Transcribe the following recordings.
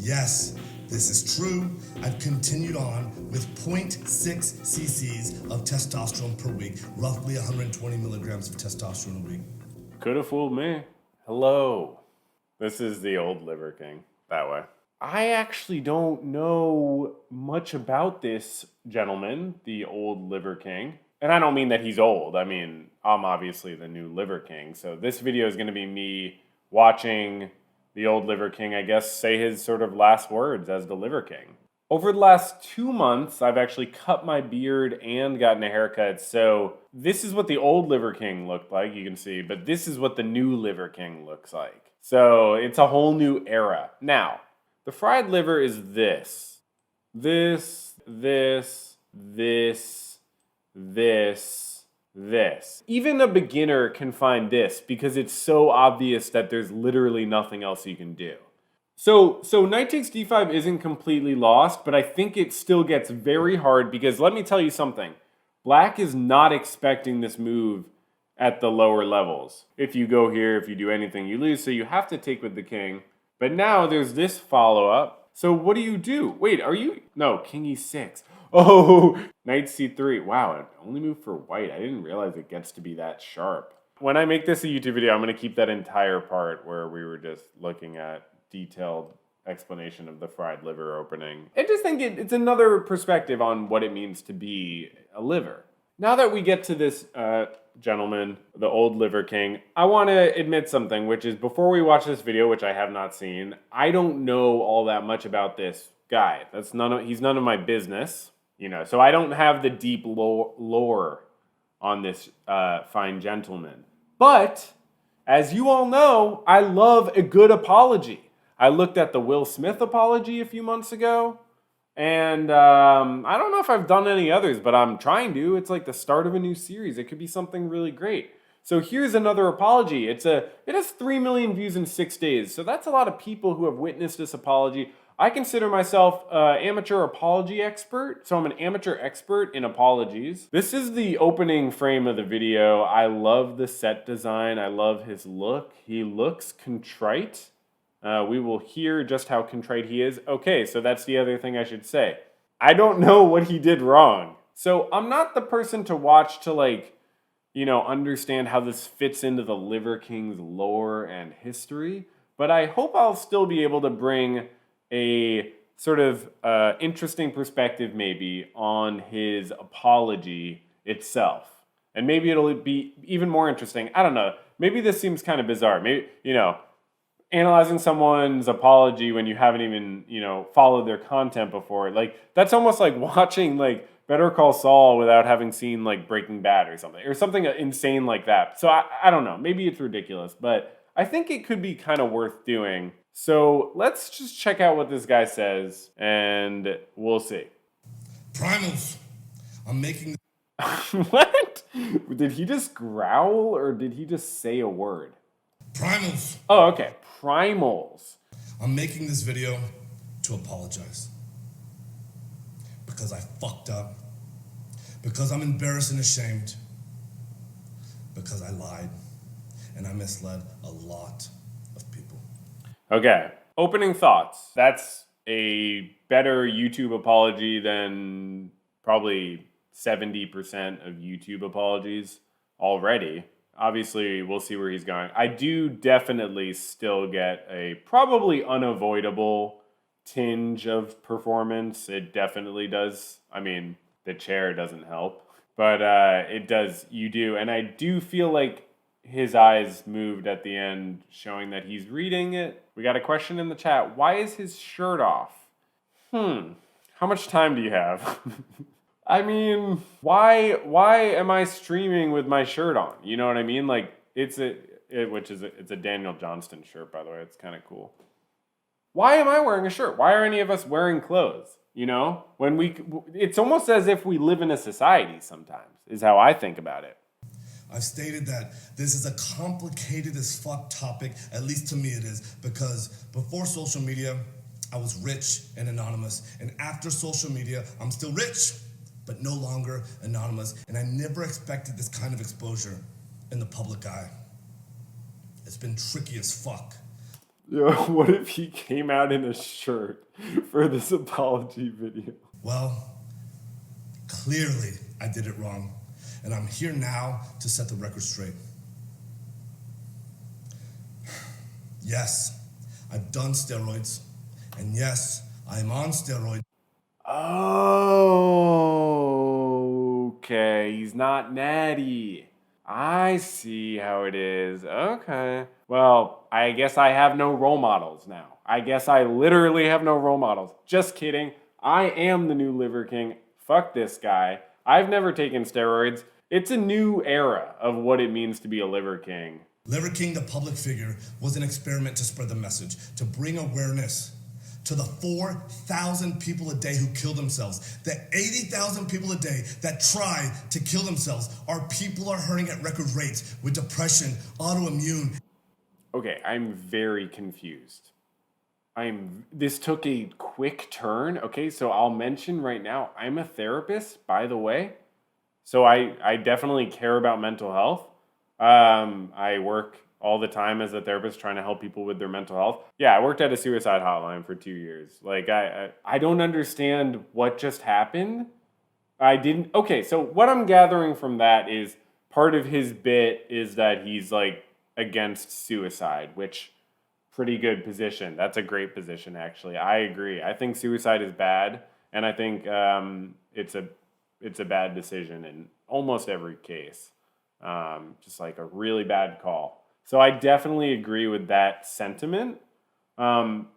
Yes, this is true. I've continued on with 0.6 cc's of testosterone per week, roughly 120 milligrams of testosterone a week. Could have fooled me. Hello. This is the old Liver King. That way. I actually don't know much about this gentleman, the old Liver King. And I don't mean that he's old. I mean, I'm obviously the new Liver King. So this video is going to be me watching the old Liver King, I guess, say his sort of last words as the Liver King. Over the last 2 months, I've actually cut my beard and gotten a haircut. So this is what the old Liver King looked like, you can see. But this is what the new Liver King looks like. So it's a whole new era. Now, the fried liver is this. This. Even a beginner can find this because it's so obvious that there's literally nothing else you can do. So knight takes d5 isn't completely lost, but I think it still gets very hard because let me tell you something. Black is not expecting this move at the lower levels. If you go here, if you do anything, you lose. So you have to take with the king. But now there's this follow-up. So what do? Wait, are you? No, king e6. Oh, knight c3. Wow, it only moved for white. I didn't realize it gets to be that sharp. When I make this a YouTube video, I'm going to keep that entire part where we were just looking at detailed explanation of the fried liver opening. I just think it's another perspective on what it means to be a liver. Now that we get to this gentleman, the old Liver King, I want to admit something, which is before we watch this video, which I have not seen, I don't know all that much about this guy. He's none of my business, you know, so I don't have the deep lore on this fine gentleman. But as you all know, I love a good apology. I looked at the Will Smith apology a few months ago. And I don't know if I've done any others, but I'm trying to. It's like the start of a new series. It could be something really great. So here's another apology. It has 3 million views in 6 days. So that's a lot of people who have witnessed this apology. I consider myself an amateur apology expert. So I'm an amateur expert in apologies. This is the opening frame of the video. I love the set design. I love his look. He looks contrite. We will hear just how contrite he is. Okay, so that's the other thing I should say. I don't know what he did wrong. So I'm not the person to watch to understand how this fits into the Liver King's lore and history. But I hope I'll still be able to bring a sort of interesting perspective maybe on his apology itself. And maybe it'll be even more interesting. I don't know. Maybe this seems kind of bizarre. Maybe, analyzing someone's apology when you haven't even, followed their content before. Like, that's almost like watching, Better Call Saul without having seen, Breaking Bad or something insane like that. So I don't know. Maybe it's ridiculous, but I think it could be kind of worth doing. So let's just check out what this guy says, and we'll see. Primals. I'm making... What? Did he just growl, or did he just say a word? Primals. Oh, okay. Primals. I'm making this video to apologize. Because I fucked up. Because I'm embarrassed and ashamed. Because I lied. And I misled a lot of people. Okay. Opening thoughts. That's a better YouTube apology than probably 70% of YouTube apologies already. Obviously, we'll see where he's going. I do definitely still get a probably unavoidable tinge of performance. It definitely does. I mean, the chair doesn't help. But it does. You do. And I do feel like his eyes moved at the end, showing that he's reading it. We got a question in the chat. Why is his shirt off? How much time do you have? I mean, why am I streaming with my shirt on? You know what I mean? It's a Daniel Johnston shirt, by the way. It's kind of cool. Why am I wearing a shirt? Why are any of us wearing clothes? It's almost as if we live in a society sometimes, is how I think about it. I've stated that this is a complicated as fuck topic, at least to me it is, because before social media, I was rich and anonymous. And after social media, I'm still rich, but no longer anonymous. And I never expected this kind of exposure in the public eye. It's been tricky as fuck. Yo, what if he came out in a shirt for this apology video? Well, clearly I did it wrong, and I'm here now to set the record straight. Yes, I've done steroids, and yes, I'm on steroids. Oh, okay. He's not natty. I see how it is. Okay. Well, I guess I have no role models now. I guess I literally have no role models. Just kidding. I am the new Liver King. Fuck this guy. I've never taken steroids. It's a new era of what it means to be a Liver King. Liver King, the public figure, was an experiment to spread the message, to bring awareness to the 4,000 people a day who kill themselves, the 80,000 people a day that try to kill themselves. Our people are hurting at record rates with depression, autoimmune. Okay, I'm very confused. This took a quick turn. Okay, so I'll mention right now, I'm a therapist, by the way. So I definitely care about mental health. I work all the time as a therapist trying to help people with their mental health. Yeah, I worked at a suicide hotline for 2 years. Like, I don't understand what just happened. I didn't. Okay, so what I'm gathering from that is part of his bit is that he's like against suicide, which pretty good position. That's a great position, actually. I agree. I think suicide is bad, and I think it's a bad decision in almost every case. Just like a really bad call. So I definitely agree with that sentiment. And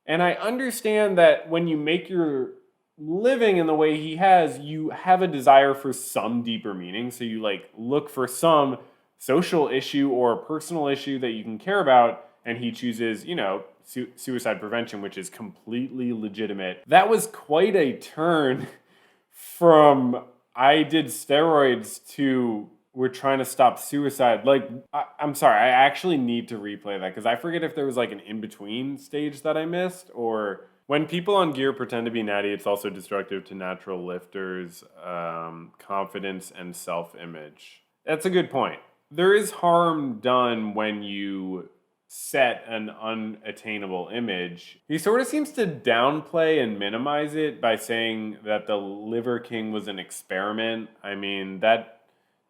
I understand that when you make your living in the way he has, you have a desire for some deeper meaning. So you like look for some social issue or personal issue that you can care about. And he chooses, suicide prevention, which is completely legitimate. That was quite a turn from I did steroids to we're trying to stop suicide. Like, I'm sorry, I actually need to replay that because I forget if there was like an in-between stage that I missed, or when people on gear pretend to be natty, it's also destructive to natural lifters, confidence, and self-image. That's a good point. There is harm done when you set an unattainable image. He sort of seems to downplay and minimize it by saying that the Liver King was an experiment. I mean, that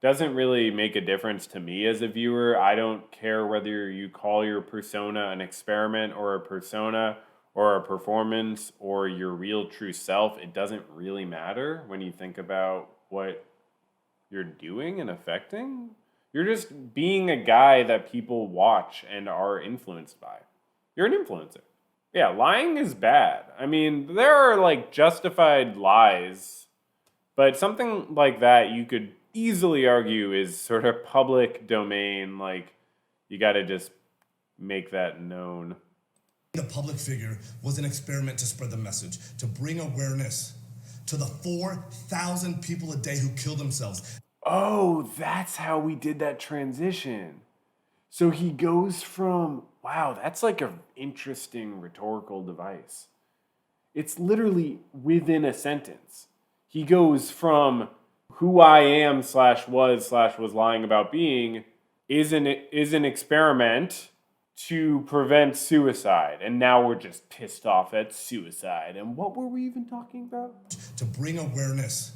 doesn't really make a difference to me as a viewer. I don't care whether you call your persona an experiment or a persona or a performance or your real true self. It doesn't really matter when you think about what you're doing and affecting. You're just being a guy that people watch and are influenced by. You're an influencer. Yeah, lying is bad. I mean, there are like justified lies, but something like that you could easily argue is sort of public domain. Like, you got to just make that known. The public figure was an experiment to spread the message, to bring awareness to the 4,000 people a day who kill themselves. Oh, that's how we did that transition. So he goes from, wow, that's like an interesting rhetorical device. It's literally within a sentence. He goes from who I am /was lying about being is an experiment to prevent suicide. And now we're just pissed off at suicide. And what were we even talking about? To bring awareness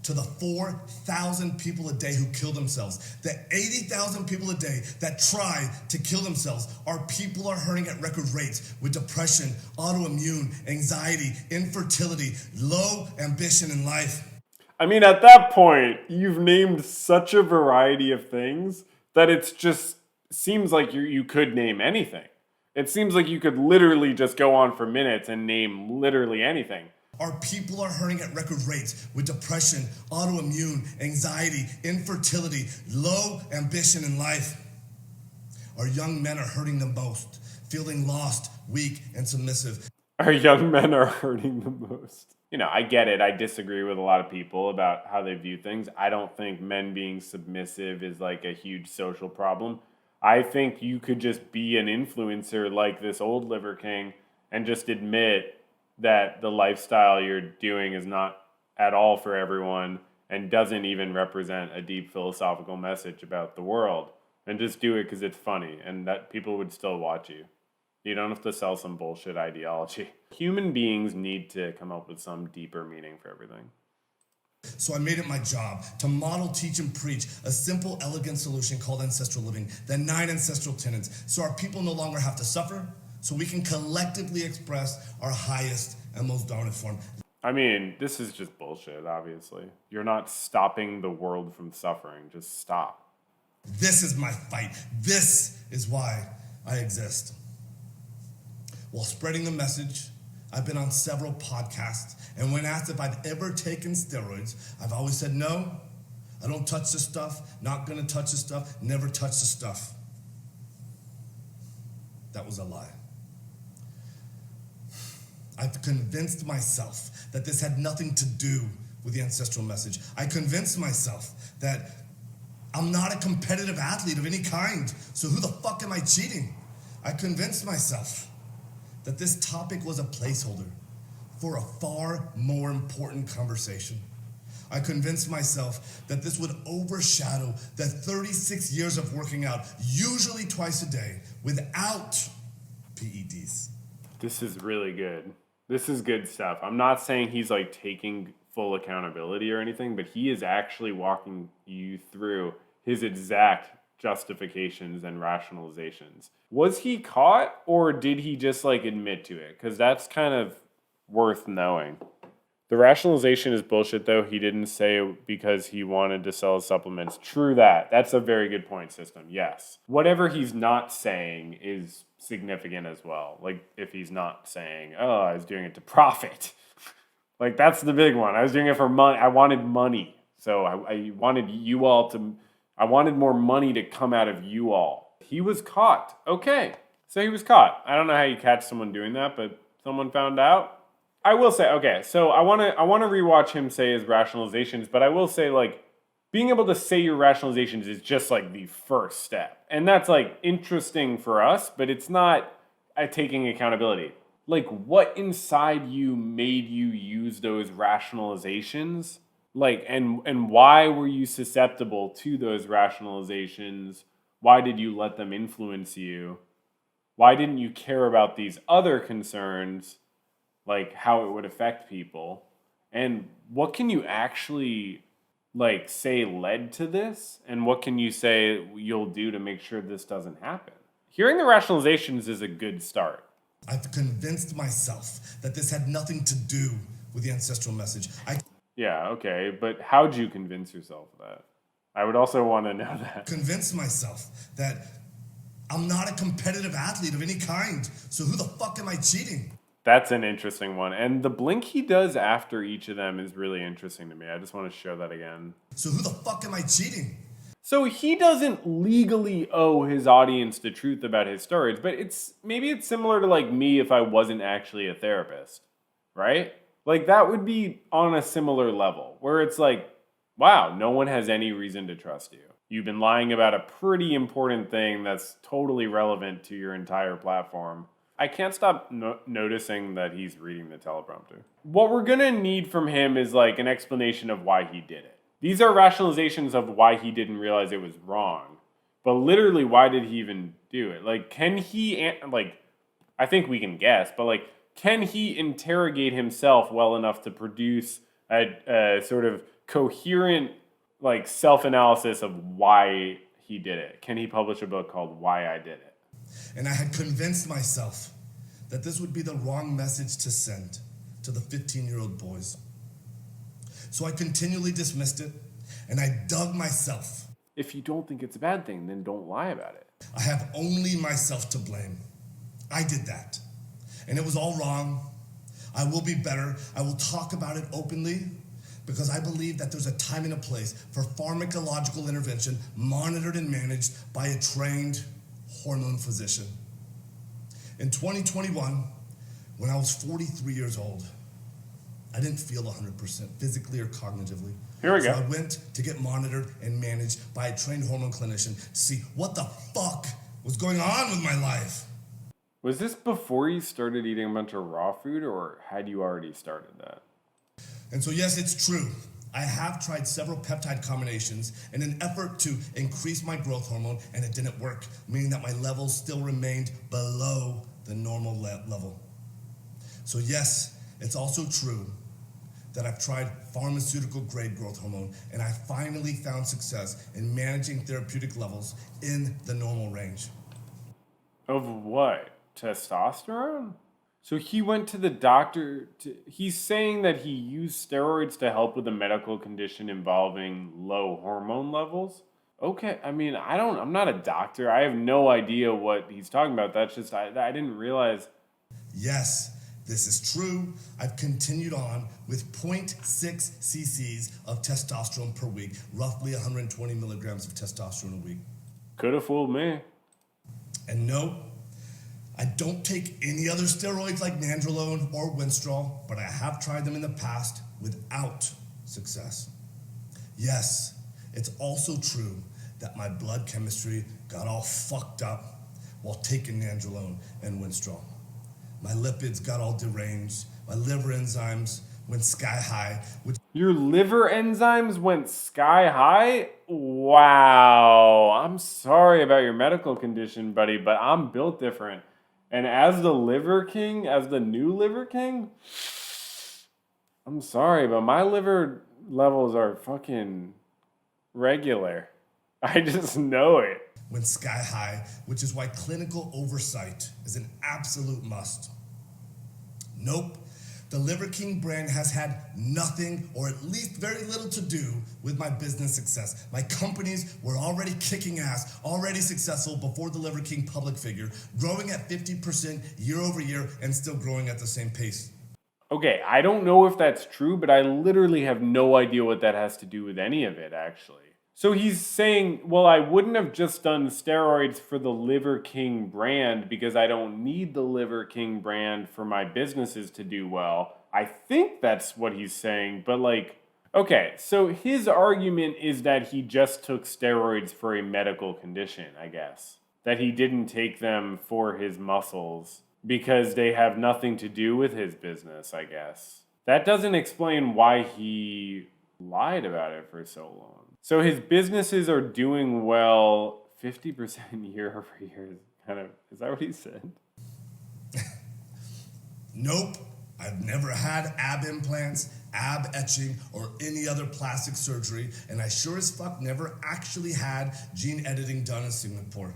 to the 4,000 people a day who kill themselves, the 80,000 people a day that try to kill themselves. Our people are hurting at record rates with depression, autoimmune, anxiety, infertility, low ambition in life. I mean, at that point, you've named such a variety of things that it's just seems like you could name anything. It seems like you could literally just go on for minutes and name literally anything. Our people are hurting at record rates with depression, autoimmune, anxiety, infertility, low ambition in life. Our young men are hurting the most, feeling lost, weak, and submissive. Our young men are hurting the most. I get it. I disagree with a lot of people about how they view things. I don't think men being submissive is like a huge social problem. I think you could just be an influencer like this old Liver King and just admit that the lifestyle you're doing is not at all for everyone and doesn't even represent a deep philosophical message about the world. And just do it because it's funny and that people would still watch you. You don't have to sell some bullshit ideology. Human beings need to come up with some deeper meaning for everything. So I made it my job to model, teach, and preach a simple, elegant solution called ancestral living, the 9 ancestral tenets, so our people no longer have to suffer, so we can collectively express our highest and most dominant form. I mean, this is just bullshit, obviously. You're not stopping the world from suffering. Just stop. This is my fight. This is why I exist. While spreading the message, I've been on several podcasts, and when asked if I've ever taken steroids, I've always said no. I don't touch the stuff, not gonna touch the stuff, never touch the stuff. That was a lie. I've convinced myself that this had nothing to do with the ancestral message. I convinced myself that I'm not a competitive athlete of any kind, so who the fuck am I cheating? I convinced myself that this topic was a placeholder for a far more important conversation. I convinced myself that this would overshadow the 36 years of working out, usually twice a day, without PEDs. This is really good. This is good stuff. I'm not saying he's like taking full accountability or anything, but he is actually walking you through his exact justifications and rationalizations. Was he caught, or did he just like admit to it? Because that's kind of worth knowing. The rationalization is bullshit, though. He didn't say it because he wanted to sell his supplements. True that. That's a very good point, System. Yes. Whatever he's not saying is significant as well. Like if he's not saying, oh, I was doing it to profit. Like that's the big one. I was doing it for money. I wanted money. So I wanted you all to... I wanted more money to come out of you all. He was caught. Okay. So he was caught. I don't know how you catch someone doing that, but someone found out. I will say, okay, so I want to rewatch him say his rationalizations, but I will say, like, being able to say your rationalizations is just, like, the first step. And that's, like, interesting for us, but it's not taking accountability. Like, what inside you made you use those rationalizations? Like, and why were you susceptible to those rationalizations? Why did you let them influence you? Why didn't you care about these other concerns, like how it would affect people? And what can you actually, like, say led to this? And what can you say you'll do to make sure this doesn't happen? Hearing the rationalizations is a good start. I've convinced myself that this had nothing to do with the ancestral message. Yeah, okay, but how'd you convince yourself of that? I would also want to know that. Convince myself that I'm not a competitive athlete of any kind, so who the fuck am I cheating? That's an interesting one. And the blink he does after each of them is really interesting to me. I just want to show that again. So who the fuck am I cheating? So he doesn't legally owe his audience the truth about his stories, but maybe it's similar to like me if I wasn't actually a therapist, right? Like that would be on a similar level where it's like, wow, no one has any reason to trust you. You've been lying about a pretty important thing that's totally relevant to your entire platform. I can't stop noticing that he's reading the teleprompter. What we're going to need from him is like an explanation of why he did it. These are rationalizations of why he didn't realize it was wrong. But literally, why did he even do it? Like, can he, like, I think we can guess, but like, can he interrogate himself well enough to produce a sort of coherent, like, self-analysis of why he did it? Can he publish a book called Why I Did It? And I had convinced myself that this would be the wrong message to send to the 15-year-old boys. So I continually dismissed it, and I dug myself. If you don't think it's a bad thing, then don't lie about it. I have only myself to blame. I did that. And it was all wrong. I will be better. I will talk about it openly because I believe that there's a time and a place for pharmacological intervention monitored and managed by a trained hormone physician. In 2021, when I was 43 years old, I didn't feel 100% physically or cognitively. Here we go. So I went to get monitored and managed by a trained hormone clinician to see what the fuck was going on with my life. Was this before you started eating a bunch of raw food, or had you already started that? And so yes, it's true. I have tried several peptide combinations in an effort to increase my growth hormone, and it didn't work, meaning that my levels still remained below the normal level. So yes, it's also true that I've tried pharmaceutical grade growth hormone and I finally found success in managing therapeutic levels in the normal range. Of what? Testosterone? So he went to the doctor. He's saying that he used steroids to help with a medical condition involving low hormone levels. Okay, I mean, I'm not a doctor. I have no idea what he's talking about. That's just, I didn't realize. Yes, this is true. I've continued on with 0.6 cc's of testosterone per week, roughly 120 milligrams of testosterone a week. Could have fooled me. And no, I don't take any other steroids like nandrolone or winstrol, but I have tried them in the past without success. Yes, it's also true that my blood chemistry got all fucked up while taking nandrolone and winstrol. My lipids got all deranged. My liver enzymes went sky high, which Your liver enzymes went sky high? Wow. I'm sorry about your medical condition, buddy, but I'm built different. And as the liver king, as the new liver king, I'm sorry, but my liver levels are fucking regular. I just know it. went sky high, which is why clinical oversight is an absolute must. Nope. The Liver King brand has had nothing, or at least very little, to do with my business success. My companies were already kicking ass, already successful before the Liver King public figure, growing at 50% year over year and still growing at the same pace. Okay, I don't know if that's true, but I literally have no idea what that has to do with any of it, actually. So he's saying, well, I wouldn't have just done steroids for the Liver King brand because I don't need the Liver King brand for my businesses to do well. I think that's what he's saying, but like, okay, so his argument is that he just took steroids for a medical condition, I guess. That he didn't take them for his muscles because they have nothing to do with his business, I guess. That doesn't explain why he lied about it for so long. So his businesses are doing well 50% year over year. Is that what he said? Nope. I've never had ab implants, ab etching, or any other plastic surgery, and I sure as fuck never actually had gene editing done in Singapore.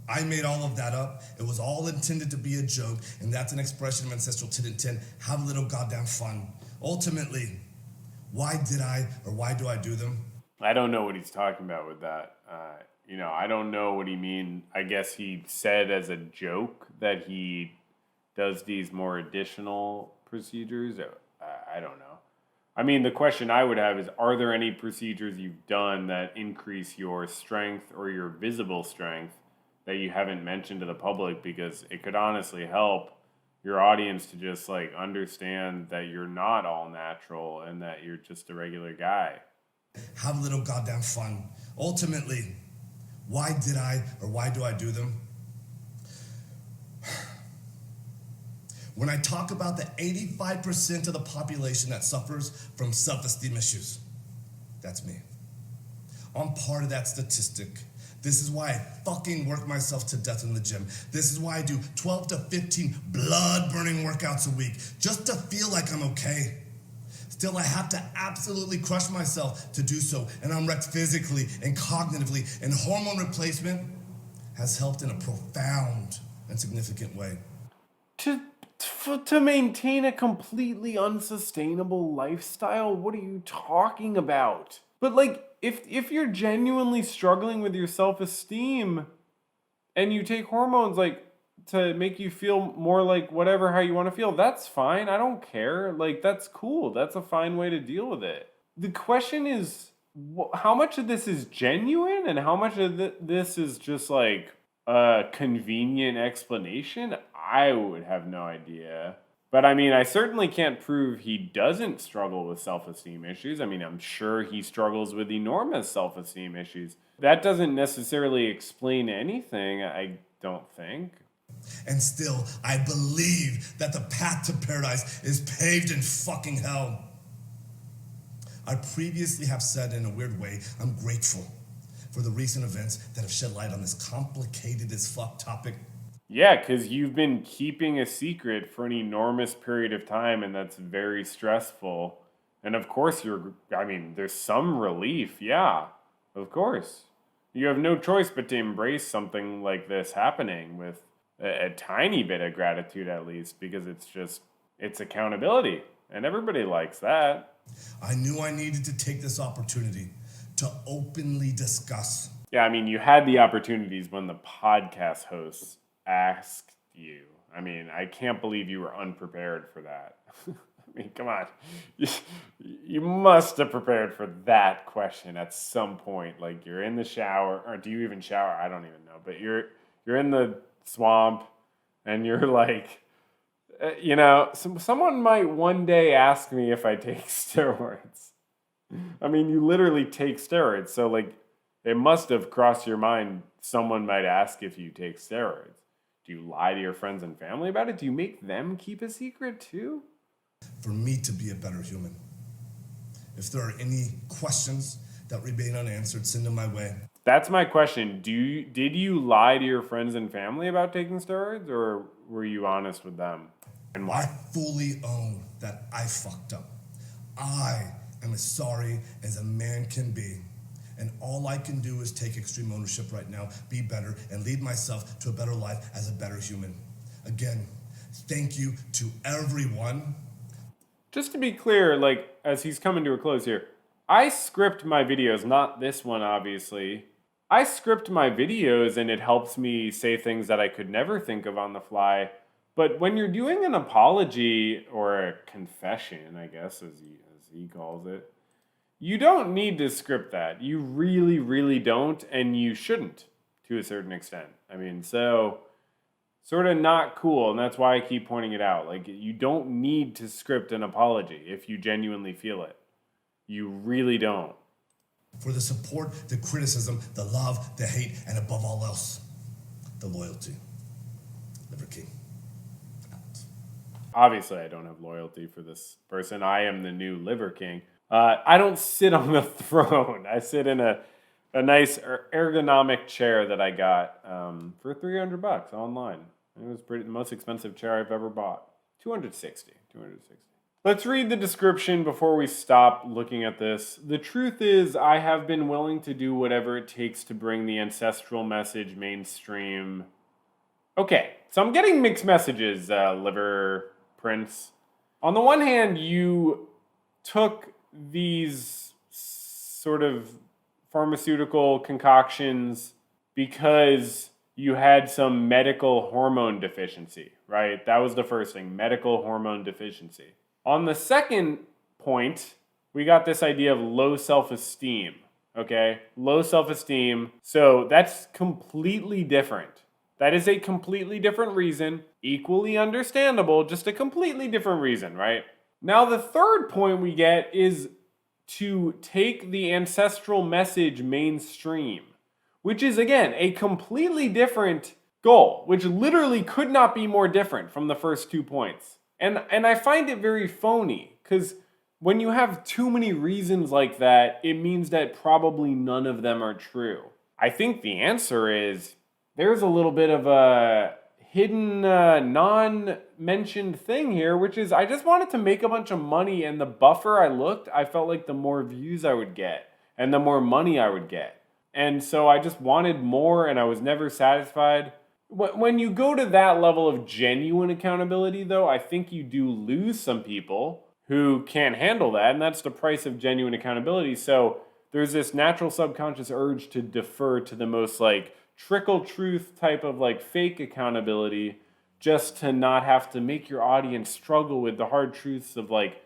I made all of that up. It was all intended to be a joke, and that's an expression of ancestral 10 and 10. Have a little goddamn fun. Ultimately, why did I or why do I do them? I don't know what he's talking about with that. I don't know what he mean. I guess he said as a joke that he does these more additional procedures. I don't know. I mean, the question I would have is, are there any procedures you've done that increase your strength or your visible strength that you haven't mentioned to the public? Because it could honestly help your audience to just like understand that you're not all natural and that you're just a regular guy. Have a little goddamn fun. Ultimately, why did I or why do I do them? When I talk about the 85% of the population that suffers from self-esteem issues, that's me. I'm part of that statistic. This is why I fucking work myself to death in the gym. This is why I do 12 to 15 blood-burning workouts a week, just to feel like I'm okay. Still, I have to absolutely crush myself to do so, and I'm wrecked physically and cognitively, and hormone replacement has helped in a profound and significant way. To maintain a completely unsustainable lifestyle? What are you talking about? But like, if you're genuinely struggling with your self-esteem and you take hormones like to make you feel more like whatever how you want to feel, that's fine. I don't care. Like, that's cool. That's a fine way to deal with it. The question is, how much of this is genuine and how much of this is just like a convenient explanation? I would have no idea. But I mean, I certainly can't prove he doesn't struggle with self-esteem issues. I mean, I'm sure he struggles with enormous self-esteem issues. That doesn't necessarily explain anything, I don't think. And still, I believe that the path to paradise is paved in fucking hell. I previously have said in a weird way, I'm grateful for the recent events that have shed light on this complicated as fuck topic. Yeah, because you've been keeping a secret for an enormous period of time, and that's very stressful. And of course, I mean, there's some relief. Yeah, of course. You have no choice but to embrace something like this happening with a tiny bit of gratitude, at least, because it's accountability. And everybody likes that. I knew I needed to take this opportunity to openly discuss. Yeah, I mean, you had the opportunities when the podcast hosts asked you. I mean, I can't believe you were unprepared for that. I mean, come on. You must have prepared for that question at some point. Like you're in the shower, or do you even shower? I don't even know. But you're in the swamp, and you're like, someone might one day ask me if I take steroids. I mean, you literally take steroids, so like it must have crossed your mind someone might ask if you take steroids. Do you lie to your friends and family about it? Do you make them keep a secret too? For me to be a better human. If there are any questions that remain unanswered, send them my way. That's my question. Did you lie to your friends and family about taking steroids, or were you honest with them? And I why? fully own that I fucked up. I am as sorry as a man can be. And all I can do is take extreme ownership right now, be better, and lead myself to a better life as a better human. Again, thank you to everyone. Just to be clear, like as he's coming to a close here, I script my videos, not this one obviously. I script my videos and it helps me say things that I could never think of on the fly. But when you're doing an apology or a confession, I guess as he calls it, you don't need to script that. You really, really don't, and you shouldn't to a certain extent. I mean, so sort of not cool, and that's why I keep pointing it out. Like, you don't need to script an apology if you genuinely feel it. You really don't. For the support, the criticism, the love, the hate, and above all else, the loyalty. Liver King. Out. Obviously, I don't have loyalty for this person. I am the new Liver King. I don't sit on the throne. I sit in a nice ergonomic chair that I got for $300 online. It was the most expensive chair I've ever bought. 260. Let's read the description before we stop looking at this. The truth is, I have been willing to do whatever it takes to bring the ancestral message mainstream. Okay, so I'm getting mixed messages, Liver Prince. On the one hand, you took these sort of pharmaceutical concoctions because you had some medical hormone deficiency, right? That was the first thing, medical hormone deficiency. On the second point, we got this idea of low self-esteem, okay? Low self-esteem. So that's completely different. That is a completely different reason, equally understandable, just a completely different reason, right? Now, the third point we get is to take the ancestral message mainstream, which is, again, a completely different goal, which literally could not be more different from the first 2 points. And I find it very phony, because when you have too many reasons like that, it means that probably none of them are true. I think the answer is there's a little bit of a hidden, non-mentioned thing here, which is I just wanted to make a bunch of money, and the buffer I looked, I felt like the more views I would get and the more money I would get. And so I just wanted more, and I was never satisfied. When you go to that level of genuine accountability, though, I think you do lose some people who can't handle that, and that's the price of genuine accountability. So there's this natural subconscious urge to defer to the most like trickle truth type of like fake accountability, just to not have to make your audience struggle with the hard truths of like,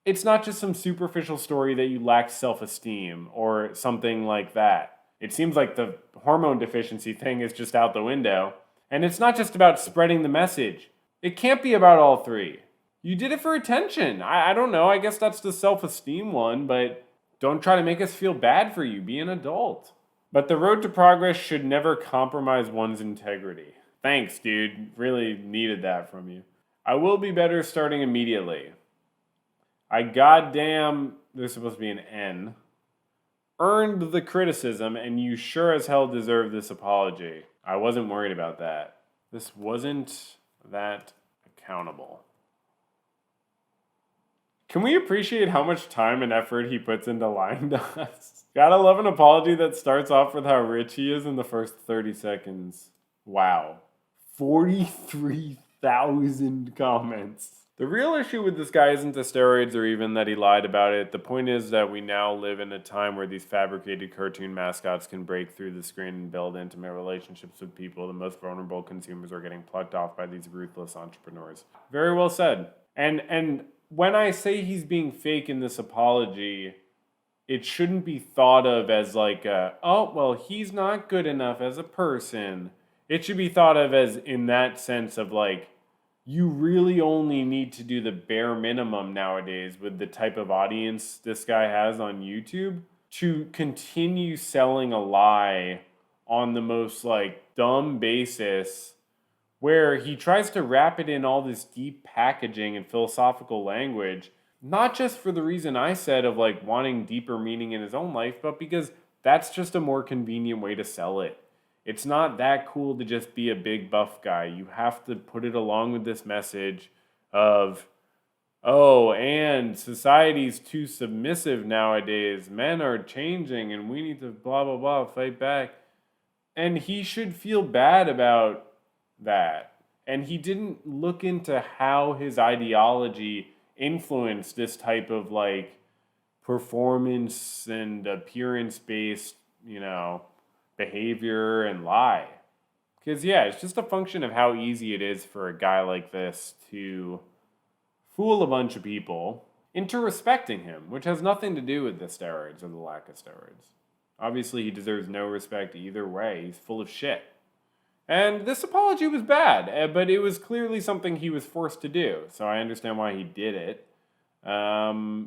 it's not just some superficial story that you lack self-esteem or something like that. It seems like the hormone deficiency thing is just out the window. And it's not just about spreading the message. It can't be about all three. You did it for attention. I don't know. I guess that's the self-esteem one, but don't try to make us feel bad for you. Be an adult. But the road to progress should never compromise one's integrity. Thanks, dude. Really needed that from you. I will be better starting immediately. I goddamn, there's supposed to be an N, earned the criticism, and you sure as hell deserve this apology. I wasn't worried about that. This wasn't that accountable. Can we appreciate how much time and effort he puts into lying to us? Gotta love an apology that starts off with how rich he is in the first 30 seconds. Wow. 43,000 comments. The real issue with this guy isn't the steroids or even that he lied about it. The point is that we now live in a time where these fabricated cartoon mascots can break through the screen and build intimate relationships with people. The most vulnerable consumers are getting plucked off by these ruthless entrepreneurs. Very well said. And when I say he's being fake in this apology, it shouldn't be thought of as like, oh, well, he's not good enough as a person. It should be thought of as in that sense of like, you really only need to do the bare minimum nowadays with the type of audience this guy has on YouTube to continue selling a lie on the most like dumb basis where he tries to wrap it in all this deep packaging and philosophical language, not just for the reason I said of like wanting deeper meaning in his own life, but because that's just a more convenient way to sell it. It's not that cool to just be a big buff guy. You have to put it along with this message of, oh, and society's too submissive nowadays. Men are changing and we need to blah, blah, blah, fight back. And he should feel bad about that. And he didn't look into how his ideology influenced this type of like performance and appearance-based, behavior and lie. Because, yeah, it's just a function of how easy it is for a guy like this to fool a bunch of people into respecting him, which has nothing to do with the steroids or the lack of steroids. Obviously, he deserves no respect either way. He's full of shit. And this apology was bad, but it was clearly something he was forced to do, so I understand why he did it.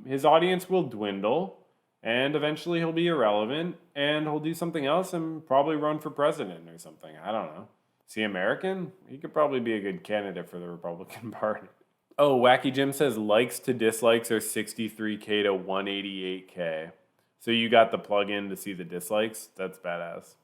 His audience will dwindle, and eventually he'll be irrelevant, and he'll do something else and probably run for president or something. I don't know. Is he American? He could probably be a good candidate for the Republican Party. Oh, Wacky Jim says likes to dislikes are 63K to 188K. So you got the plug-in to see the dislikes? That's badass.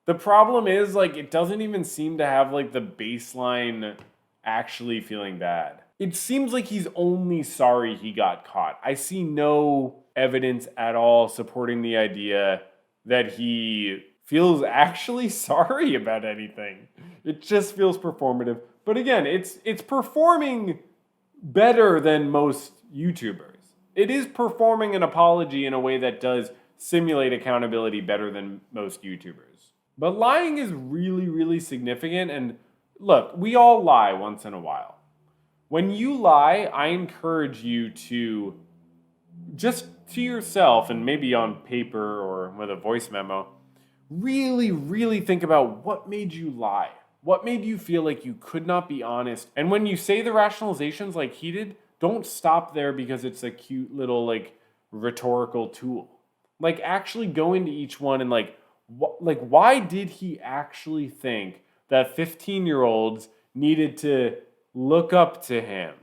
The problem is, like, it doesn't even seem to have, like, the baseline actually feeling bad. It seems like he's only sorry he got caught. I see no evidence at all supporting the idea that he feels actually sorry about anything. It just feels performative. But again, it's performing better than most YouTubers. It is performing an apology in a way that does simulate accountability better than most YouTubers. But lying is really, really significant. And look, we all lie once in a while. When you lie, I encourage you to just to yourself and maybe on paper or with a voice memo, really, really think about what made you lie. What made you feel like you could not be honest? And when you say the rationalizations like he did, don't stop there because it's a cute little like rhetorical tool. Like actually go into each one and like why did he actually think that 15-year-olds needed to look up to him?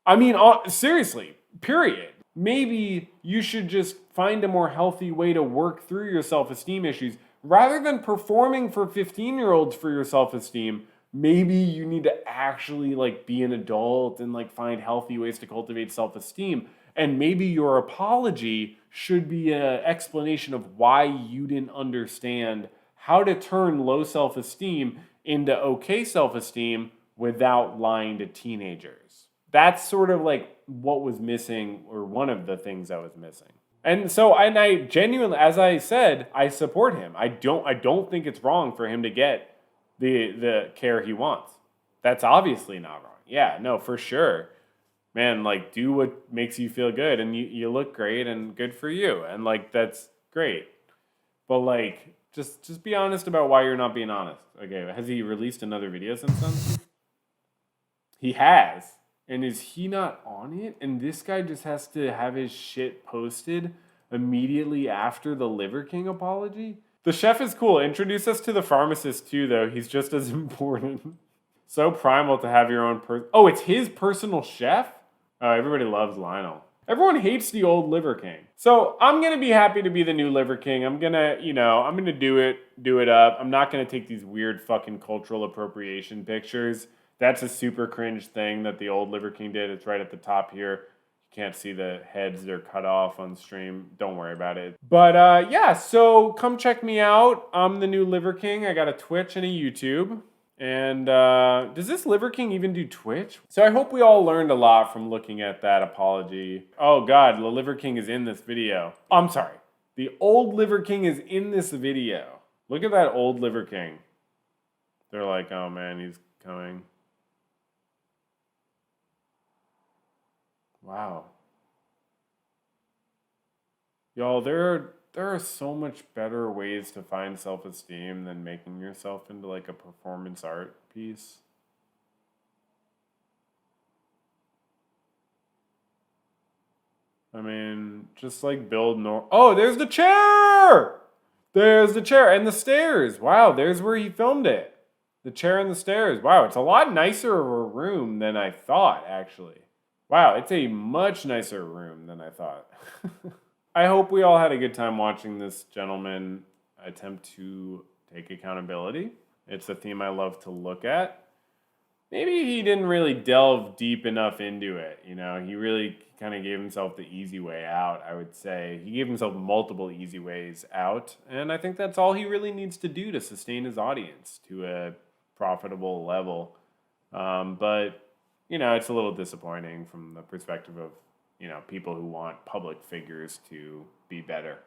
I mean, seriously, period. Maybe you should just find a more healthy way to work through your self-esteem issues. Rather than performing for 15-year-olds for your self-esteem, maybe you need to actually like be an adult and like find healthy ways to cultivate self-esteem. And maybe your apology should be an explanation of why you didn't understand how to turn low self-esteem into okay self-esteem without lying to teenagers. That's sort of like what was missing, or one of the things that was missing. And so, and I genuinely, as I said, I support him. I don't think it's wrong for him to get the care he wants. That's obviously not wrong. Yeah, no, for sure. Man, like, do what makes you feel good, and you look great, and good for you. And, like, that's great. But, like, just be honest about why you're not being honest. Okay, has he released another video since then? He has. And is he not on it? And this guy just has to have his shit posted immediately after the Liver King apology? The chef is cool. Introduce us to the pharmacist, too, though. He's just as important. So primal to have your own Oh, it's his personal chef? Oh, everybody loves Lionel. Everyone hates the old Liver King. So I'm going to be happy to be the new Liver King. I'm going to, I'm going to do it up. I'm not going to take these weird fucking cultural appropriation pictures. That's a super cringe thing that the old Liver King did. It's right at the top here. You can't see the heads. They're cut off on stream. Don't worry about it. But yeah, so come check me out. I'm the new Liver King. I got a Twitch and a YouTube. And does this Liver King even do Twitch? So I hope we all learned a lot from looking at that apology. Oh God, the Liver King is in this video. I'm sorry. The old Liver King is in this video. Look at that old Liver King. They're like, oh man, he's coming. Wow. Y'all, there are so much better ways to find self-esteem than making yourself into like a performance art piece. I mean, just like oh, there's the chair! There's the chair and the stairs. Wow, there's where he filmed it. The chair and the stairs. Wow, it's a lot nicer of a room than I thought, actually. Wow, it's a much nicer room than I thought. I hope we all had a good time watching this gentleman attempt to take accountability. It's a theme I love to look at. Maybe he didn't really delve deep enough into it. He really kind of gave himself the easy way out, I would say. He gave himself multiple easy ways out. And I think that's all he really needs to do to sustain his audience to a profitable level. But it's a little disappointing from the perspective of, people who want public figures to be better.